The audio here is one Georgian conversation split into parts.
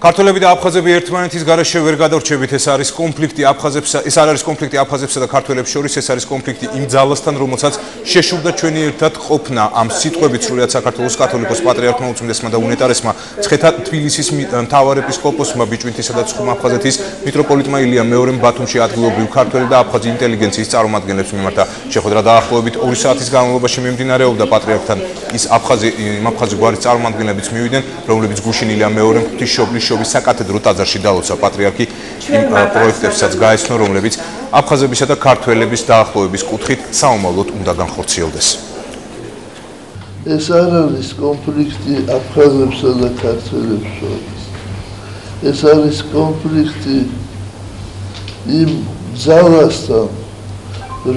ქართველები და აფხაზები ერთმანეთის გარეშე ვერ გადარჩებით. ეს არის კონფლიქტი აფხაზებსა, ეს არ არის კონფლიქტი აფხაზებსა და ქართველებს შორის, ეს არის კონფლიქტი იმ ძალასთან, რომელსაც შეშურდა ჩვენი ერთად ყოფნა. ამ სიტყვებით სრულიად საქართველოს კათოლიკოს პატრიარქმა უწმინდესმა და უნეტარესმა ცხეთა თბილისის მთავარ ეპისკოპოსმა ბიჭვინთისა და ცხუმა აფხაზეთის მიტროპოლიტმა ილია მეორემ ბათუმში ადგილობრივ ქართველი და აფხაზი ინტელიგენციის წარმომადგენლებს მიმართა შეხვედრა დაახლოებით 2 საათის განმავლობაში მიმდინარეობდა. პატრიარქთან ის აფხაზი გვარის წარმომადგენლებიც მივიდნენ, რომლებიც გუშინ ილია მეორემ ღვთისმშობლის საკათედრო ტაძარში დაუცა. პატრიარქი იმ პროექტებსაც გაეცნო, რომლებიც აფხაზებისა და ქართველების დაახლოების კუთხით საომავლოდ უნდა განხორციელდეს. ეს არ არის კონფლიქტი აფხაზებსა და ქართველებს შორის. ეს არის კონფლიქტი იმ ძალასთან,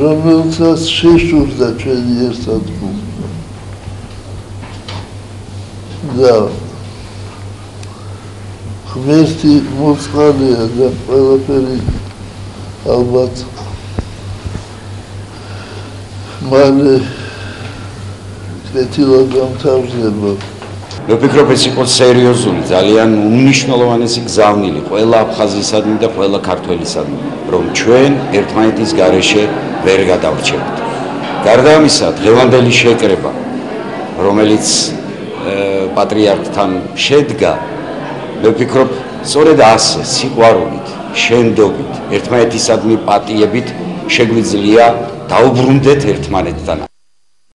რომელსაც შეშურდა ჩვენი ერთად ყოფნა. და ღმერთი მოწყალია და ყველაფერი ალბათ მალე კეთილად გამთავრდება. ვფიქრობ, ეს იყო სერიოზული, ძალიან უმნიშვნელოვანესი გზავნილი ყველა აფხაზისადმი და ყველა ქართველისადმი, რომ ჩვენ ერთმანეთის გარეშე ვერ გადავრჩებით. გარდა ამისა, დღევანდელი შეკრება, რომელიც პატრიარქთან შედგა, ვფიქრობ, სწორედ ასე სიყვარულით, შენდობით, ერთმანეთისადმი პატიებით შეგვიძლია დაუბრუნდეთ ერთმანეთთან